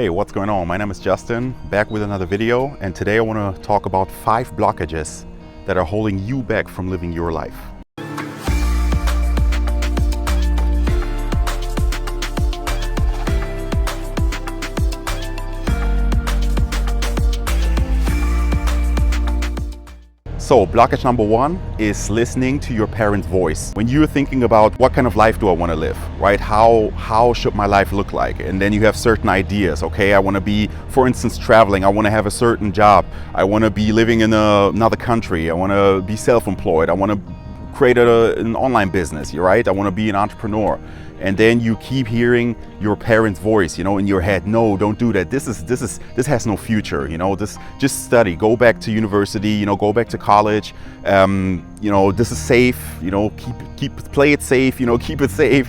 Hey, what's going on? My name is Justin, back with another video, and today I want to talk about 5 blockages that are holding you back from living your life. So, blockage number 1 is listening to your parents' voice. When you're thinking about what kind of life do I want to live, right? How should my life look like? And then you have certain ideas. Okay, I want to be, for instance, traveling. I want to have a certain job. I want to be living in another country. I want to be self-employed. I want to create an online business, right? I want to be an entrepreneur. And then you keep hearing your parents' voice, in your head. No, don't do that. This has no future. Just study. Go back to university. Go back to college. This is safe. Play it safe. Keep it safe.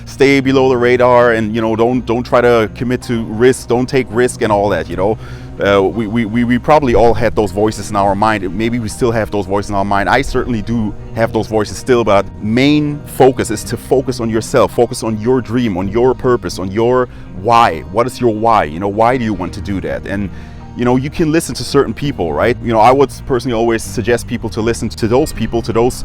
Stay below the radar, and don't try to commit to risk. Don't take risk and all that. We probably all had those voices in our mind. Maybe we still have those voices in our mind. I certainly do have those voices still, but main focus is to focus on yourself, focus on your dream, on your purpose, on your why. What is your why? Why do you want to do that? And you can listen to certain people, right? I would personally always suggest people to listen to those people, to those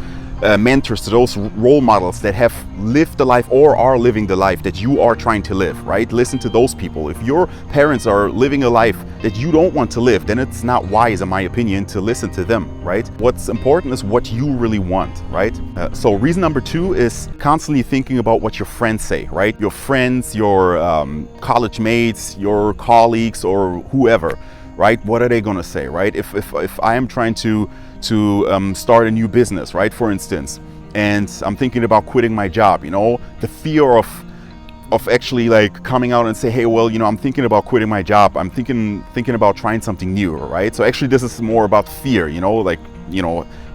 mentors, to those role models that have lived the life or are living the life that you are trying to live, right? Listen to those people. If your parents are living a life that you don't want to live, then it's not wise, in my opinion, to listen to them, right? What's important is what you really want, right? So reason number 2 is constantly thinking about what your friends say, right? Your friends, your college mates, your colleagues, or whoever, right? What are they gonna say, right? If I am trying to start a new business, right, for instance, and I'm thinking about quitting my job, the fear of actually like coming out and say, hey, well, I'm thinking about quitting my job. I'm thinking about trying something new, right? So actually this is more about fear,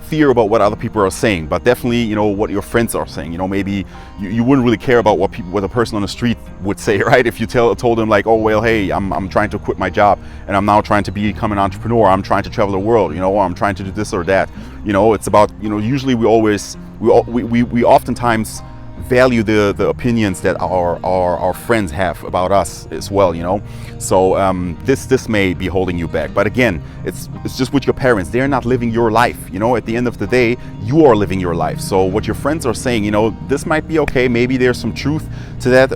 fear about what other people are saying, but definitely, what your friends are saying. Maybe you wouldn't really care about what a person on the street would say, right? If you told them like, oh, well, hey, I'm trying to quit my job and I'm now trying to become an entrepreneur. I'm trying to travel the world, or I'm trying to do this or that. It's about, usually we oftentimes value the opinions that our friends have about us as well, So this may be holding you back, but again, it's just with your parents. They're not living your life. At the end of the day, you are living your life. So what your friends are saying, this might be okay. Maybe there's some truth to that.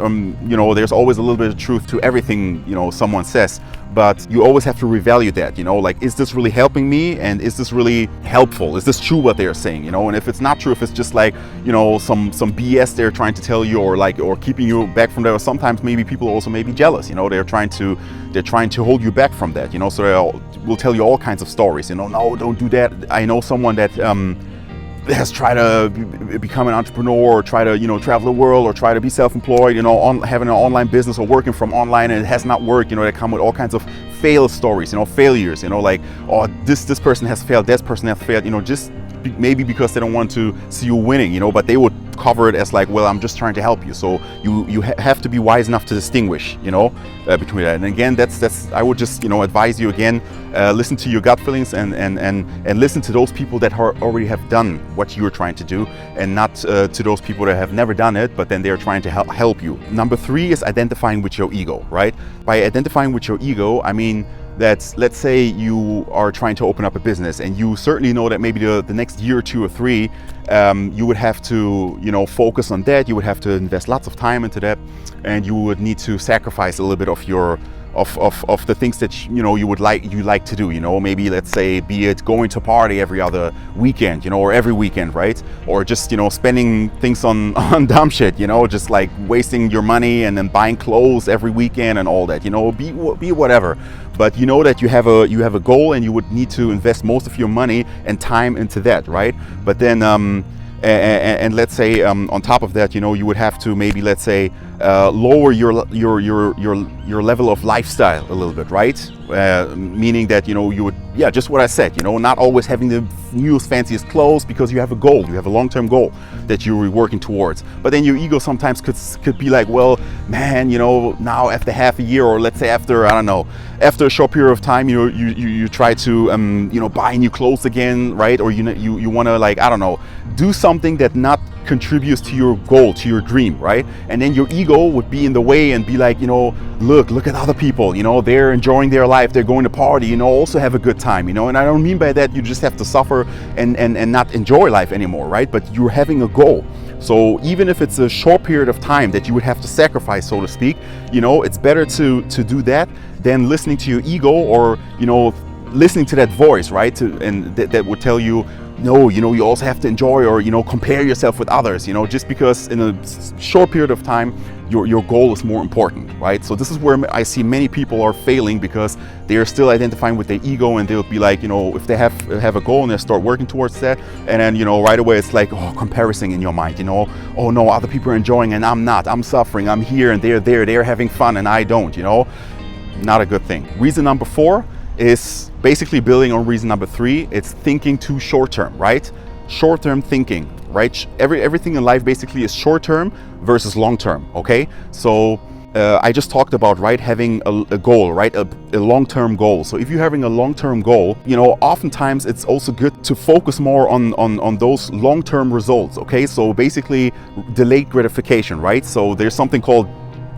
There's always a little bit of truth to everything someone says. But you always have to revalue that, like, is this really helping me? And is this really helpful? Is this true what they're saying, And if it's not true, if it's just like, some BS they're trying to tell you, or keeping you back from that, or sometimes maybe people also may be jealous, they're trying to hold you back from that, so they will tell you all kinds of stories, no, don't do that. I know someone that has tried to become an entrepreneur, or try to travel the world, or try to be self-employed, having an online business or working from online, and it has not worked. They come with all kinds of fail stories, failures, like, oh, this person has failed, this person has failed, just maybe because they don't want to see you winning, but they would cover it as like, well, I'm just trying to help you. So you have to be wise enough to distinguish, between that. And again, that's I would just advise you again, listen to your gut feelings, and listen to those people that already have done what you're trying to do, and not to those people that have never done it, but then they're trying to help you. Number 3 is identifying with your ego, right? By identifying with your ego, I mean that, let's say you are trying to open up a business, and you certainly know that maybe the next year or 2 or 3, you would have to focus on that. You would have to invest lots of time into that, and you would need to sacrifice a little bit of your of the things that you like to do. Maybe, let's say, be it going to party every other weekend, or every weekend, right? Or just spending things on dumb shit, just like wasting your money and then buying clothes every weekend and all that. Be whatever. But that you have a goal, and you would need to invest most of your money and time into that, right? But then and let's say on top of that, you would have to maybe, let's say, lower your level of lifestyle a little bit, right? Meaning that you would yeah, just what I said, you know, not always having the newest, fanciest clothes, because you have a goal, you have a long-term goal that you're working towards. But then your ego sometimes could be like, well, man, you know, now after half a year, or let's say after, I don't know, after a short period of time, you try to, you know, buy new clothes again, right? Or you want to, like, I don't know, do something that not contributes to your goal, to your dream, right? And then your ego would be in the way and be like, you know, look at other people, you know, they're enjoying their life, they're going to party, you know, also have a good time, you know. And I don't mean by that you just have to suffer and not enjoy life anymore, right? But you're having a goal. So even if it's a short period of time that you would have to sacrifice, so to speak, you know, it's better to do that than listening to your ego, or, you know, listening to that voice, right? And that would tell you, no, you know, you also have to enjoy, or, you know, compare yourself with others, you know, just because in a short period of time your goal is more important, right? So this is where I see many people are failing, because they are still identifying with their ego, and they'll be like, you know, if they have a goal and they start working towards that, and then, you know, right away it's like, oh, comparison in your mind, you know, oh no, other people are enjoying and I'm not, I'm suffering, I'm here and they're there, they're having fun and I don't, you know. Not a good thing. Reason number 4 is basically building on reason number 3. It's thinking too short-term, right? Short-term thinking, right? Everything in life basically is short-term versus long-term, okay? So I just talked about, right, having a goal, right? A long-term goal. So if you're having a long-term goal, you know, oftentimes it's also good to focus more on those long-term results, okay? So basically delayed gratification, right? So there's something called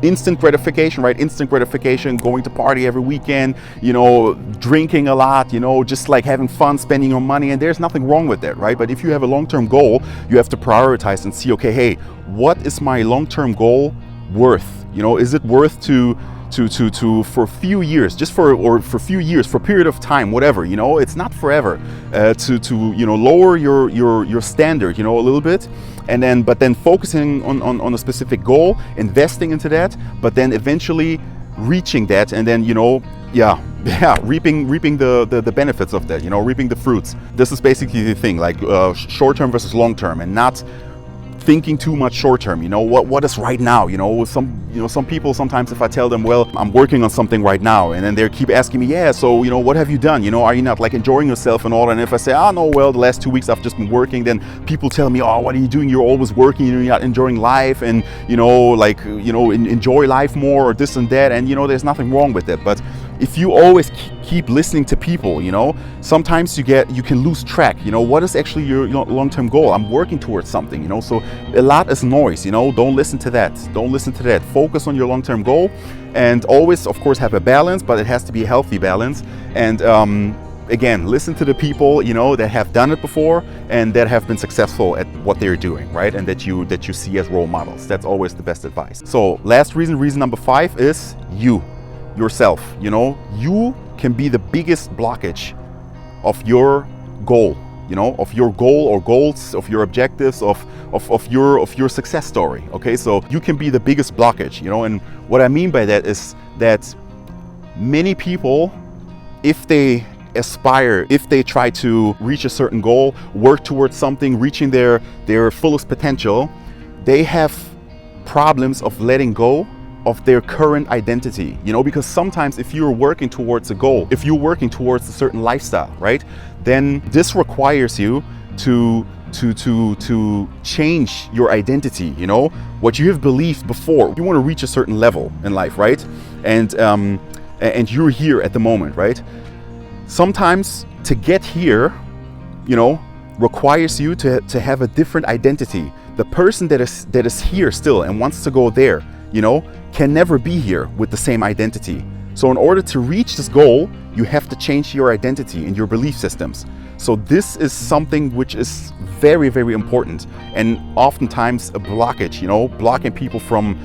instant gratification, right? Instant gratification, going to party every weekend, you know, drinking a lot, you know, just like having fun, spending your money, and there's nothing wrong with that, right? But if you have a long-term goal, you have to prioritize and see, okay, hey, what is my long-term goal worth? You know, is it worth to for a few years, just for a few years, for a period of time, whatever, you know, it's not forever, to you know, lower your standard, you know, a little bit, and then but then focusing on a specific goal, investing into that, but then eventually reaching that, and then, you know, reaping the benefits of that, you know, reaping the fruits. This is basically the thing, like short-term versus long-term, and not thinking too much short-term. You know, what is right now, you know. Some people, sometimes if I tell them, well, I'm working on something right now, and then they keep asking me, yeah, so, you know, what have you done, you know, are you not like enjoying yourself and all? And if I say, oh no, well, the last 2 weeks I've just been working, then people tell me, oh, what are you doing, you're always working, you know, you're not enjoying life, and, you know, like, you know, enjoy life more, or this and that. And, you know, there's nothing wrong with that. But if you always keep listening to people, you know, sometimes you can lose track, you know, what is actually your long-term goal. I'm working towards something, you know. So a lot is noise, you know. Don't listen to that, focus on your long-term goal, and always, of course, have a balance, but it has to be a healthy balance. And again, listen to the people, you know, that have done it before and that have been successful at what they're doing, right? And that you see as role models. That's always the best advice. So last reason number 5 is yourself. You know, you can be the biggest blockage of your goal, you know, of your goal or goals, of your objectives, of your success story. Okay, so you can be the biggest blockage, you know. And what I mean by that is that many people, if they aspire, if they try to reach a certain goal, work towards something, reaching their fullest potential, they have problems of letting go of their current identity, you know. Because sometimes if you're working towards a goal, if you're working towards a certain lifestyle, right, then this requires you to change your identity, you know, what you have believed before. You want to reach a certain level in life, right? And you're here at the moment, right? Sometimes to get here, you know, requires you to have a different identity. The person that is here still and wants to go there, you know, can never be here with the same identity. So in order to reach this goal, you have to change your identity and your belief systems. So this is something which is very, very important, and oftentimes a blockage, you know, blocking people from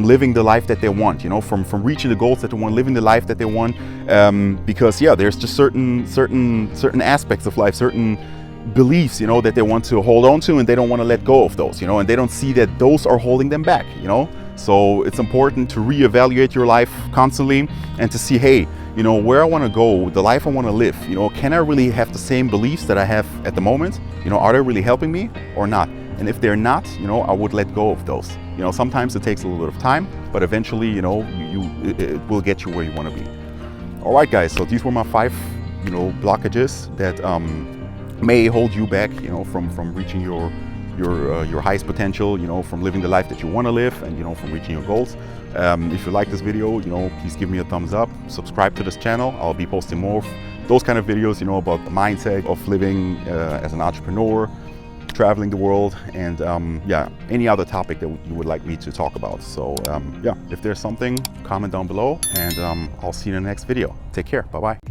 living the life that they want, you know, from reaching the goals that they want, living the life that they want, because there's just certain aspects of life, certain beliefs, you know, that they want to hold on to, and they don't want to let go of those, you know, and they don't see that those are holding them back, you know. So it's important to reevaluate your life constantly and to see, hey, you know, where I want to go, the life I want to live, you know, can I really have the same beliefs that I have at the moment? You know, are they really helping me or not? And if they're not, you know, I would let go of those. You know, sometimes it takes a little bit of time, but eventually, you know, it will get you where you want to be. All right, guys, so these were my 5 you know, blockages that may hold you back, you know, from reaching your highest potential, you know, from living the life that you want to live, and, you know, from reaching your goals. If you like this video, you know, please give me a thumbs up, subscribe to this channel. I'll be posting more of those kind of videos, you know, about the mindset of living as an entrepreneur, traveling the world, and yeah, any other topic that you would like me to talk about. So yeah, if there's something, comment down below, and I'll see you in the next video. Take care. Bye bye.